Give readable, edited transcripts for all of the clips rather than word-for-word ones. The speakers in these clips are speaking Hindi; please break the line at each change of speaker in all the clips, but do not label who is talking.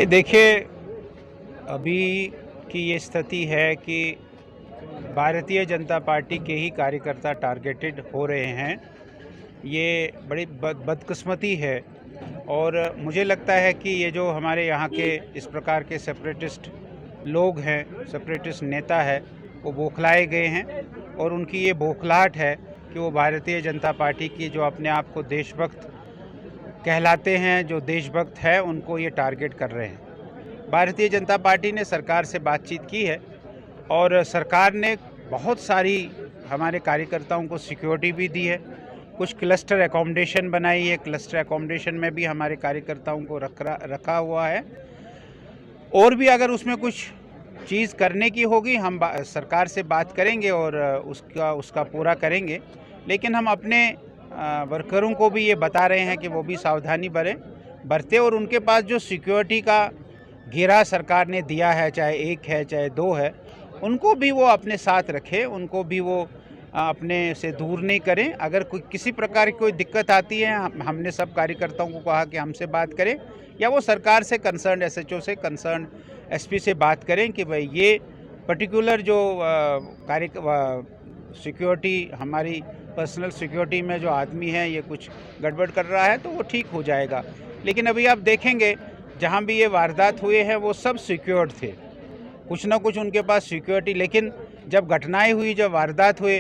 देखिए, अभी की ये स्थिति है कि भारतीय जनता पार्टी के ही कार्यकर्ता टारगेटेड हो रहे हैं। ये बड़ी बदकिस्मती है और मुझे लगता है कि ये जो हमारे यहाँ के इस प्रकार के सेपरेटिस्ट लोग हैं, सेपरेटिस्ट नेता है, वो बौखलाए गए हैं और उनकी ये बौखलाहट है कि वो भारतीय जनता पार्टी की जो अपने आप को देशभक्त कहलाते हैं, जो देशभक्त है, उनको ये टारगेट कर रहे हैं। भारतीय जनता पार्टी ने सरकार से बातचीत की है और सरकार ने बहुत सारी हमारे कार्यकर्ताओं को सिक्योरिटी भी दी है। कुछ क्लस्टर एकोमोडेशन बनाई है, क्लस्टर एकोमोडेशन में भी हमारे कार्यकर्ताओं को रखा हुआ है। और भी अगर उसमें कुछ चीज़ करने की होगी, हम सरकार से बात करेंगे और उसका पूरा करेंगे। लेकिन हम अपने वर्करों को भी ये बता रहे हैं कि वो भी सावधानी बरते और उनके पास जो सिक्योरिटी का घेरा सरकार ने दिया है, चाहे एक है चाहे दो है, उनको भी वो अपने साथ रखें, उनको भी वो अपने से दूर नहीं करें। अगर किसी प्रकार की कोई दिक्कत आती है, हमने सब कार्यकर्ताओं को कहा कि हमसे बात करें या वो सरकार से कंसर्न SHO से, कंसर्न SP से बात करें कि भाई ये पर्टिकुलर जो सिक्योरिटी, हमारी पर्सनल सिक्योरिटी में जो आदमी है ये कुछ गड़बड़ कर रहा है तो वो ठीक हो जाएगा। लेकिन अभी आप देखेंगे जहाँ भी ये वारदात हुए हैं वो सब सिक्योर्ड थे, कुछ ना कुछ उनके पास सिक्योरिटी। लेकिन जब घटनाएं हुई, जब वारदात हुए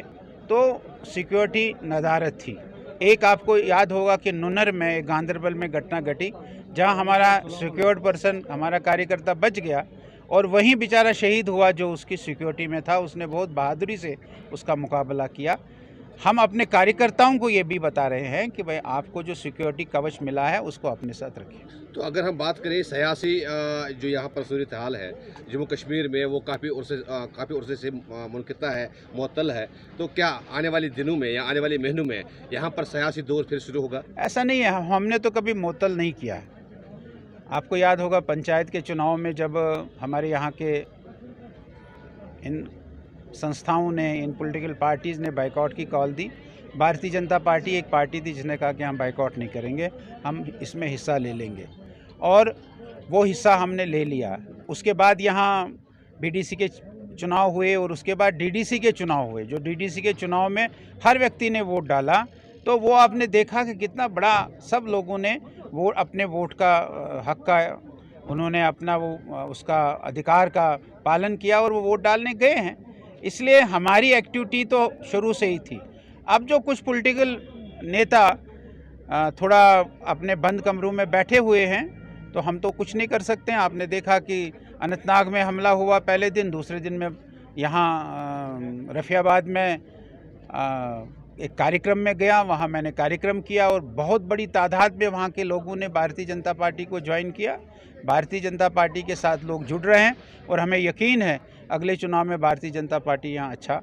तो सिक्योरिटी नदारत थी। एक आपको याद होगा कि नुनर में, गांधरबल में घटना घटी जहाँ हमारा सिक्योर्ड पर्सन, हमारा कार्यकर्ता बच गया और वहीं बेचारा शहीद हुआ जो उसकी सिक्योरिटी में था। उसने बहुत बहादुरी से उसका मुकाबला किया। हम अपने कार्यकर्ताओं को ये भी बता रहे हैं कि भाई आपको जो सिक्योरिटी कवच मिला है उसको अपने साथ रखिए।
तो अगर हम बात करें सियासी जो यहाँ पर सूरत हाल है जम्मू कश्मीर में, वो काफ़ी उर्से से मुनक़िता है, मुअत्तल है, तो क्या आने वाले दिनों में या आने वाले महीनों में यहाँ पर सियासी दौर फिर शुरू होगा?
ऐसा नहीं है, हमने तो कभी मुअत्तल नहीं किया है। आपको याद होगा पंचायत के चुनाव में जब हमारे यहाँ के इन संस्थाओं ने, इन पॉलिटिकल पार्टीज़ ने बाइकआउट की कॉल दी। भारतीय जनता पार्टी एक पार्टी थी जिसने कहा कि हम बाइकआउट नहीं करेंगे, हम इसमें हिस्सा ले लेंगे और वो हिस्सा हमने ले लिया। उसके बाद यहाँ BDC के चुनाव हुए और उसके बाद DDC के चुनाव हुए। जो DDC के चुनाव में हर व्यक्ति ने वोट डाला तो वो आपने देखा कि कितना बड़ा सब लोगों ने वो अपने वोट का हक का उन्होंने अपना वो उसका अधिकार का पालन किया और वो वोट डालने गए हैं। इसलिए हमारी एक्टिविटी तो शुरू से ही थी। अब जो कुछ पॉलिटिकल नेता थोड़ा अपने बंद कमरों में बैठे हुए हैं तो हम तो कुछ नहीं कर सकते हैं। आपने देखा कि अनंतनाग में हमला हुआ पहले दिन, दूसरे दिन में यहाँ रफियाबाद में एक कार्यक्रम में गया, वहाँ मैंने कार्यक्रम किया और बहुत बड़ी तादाद में वहाँ के लोगों ने भारतीय जनता पार्टी को ज्वाइन किया। भारतीय जनता पार्टी के साथ लोग जुड़ रहे हैं और हमें यकीन है अगले चुनाव में भारतीय जनता पार्टी यहाँ अच्छा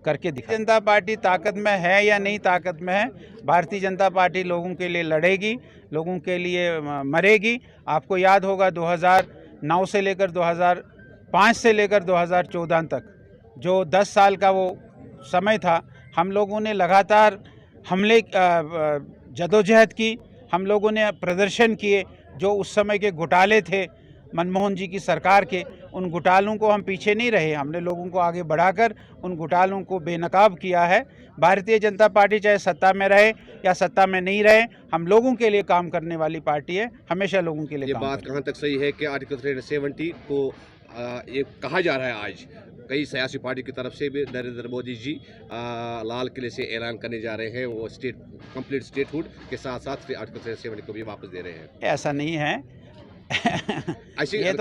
करके दिखाएगी। जनता पार्टी ताकत में है या नहीं ताकत में है, भारतीय जनता पार्टी लोगों के लिए लड़ेगी, लोगों के लिए मरेगी। आपको याद होगा 2009 से लेकर 2005 से लेकर 2014 तक जो 10 साल का वो समय था, हम लोगों ने लगातार हमले जदोजहद की, हम लोगों ने प्रदर्शन किए। जो उस समय के घोटाले थे मनमोहन जी की सरकार के, उन घोटालों को हम पीछे नहीं रहे, हमने लोगों को आगे बढ़ाकर उन घोटालों को बेनकाब किया है। भारतीय जनता पार्टी चाहे सत्ता में रहे या सत्ता में नहीं रहे, हम लोगों के लिए काम करने वाली पार्टी है, हमेशा लोगों के लिए।
ये बात कहाँ तक सही है कि आर्टिकल 370 को ये कहा जा रहा है आज कई सियासी पार्टी की तरफ से भी नरेंद्र मोदी जी लाल किले से ऐलान करने जा रहे हैं, वो कंप्लीट स्टेटहुड के साथ साथ आर्टिकल 370 को भी वापस दे रहे हैं?
ऐसा नहीं है। ये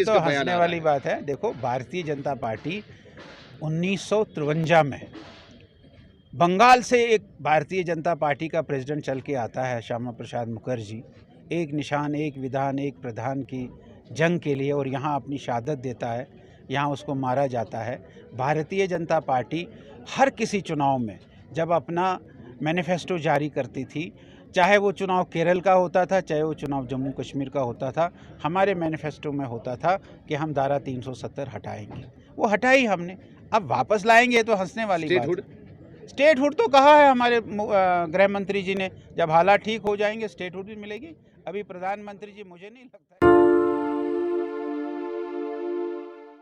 तो हंसने वाली बात है। देखो, भारतीय जनता पार्टी 1953 में बंगाल से एक भारतीय जनता पार्टी का प्रेसिडेंट चल के आता है, श्यामा प्रसाद मुखर्जी, एक निशान, एक विधान, एक प्रधान की जंग के लिए, और यहाँ अपनी शहादत देता है, यहाँ उसको मारा जाता है। भारतीय जनता पार्टी हर किसी चुनाव में जब अपना मैनिफेस्टो जारी करती थी, चाहे वो चुनाव केरल का होता था, चाहे वो चुनाव जम्मू कश्मीर का होता था, हमारे मैनिफेस्टो में होता था कि हम धारा 370 हटाएंगे। वो हटाई हमने, अब वापस लाएंगे तो हंसने वाली बात। स्टेटहुड तो कहा है हमारे गृह मंत्री जी ने, जब हालात ठीक हो जाएंगे स्टेटहुड भी मिलेगी। अभी प्रधानमंत्री जी मुझे नहीं लगता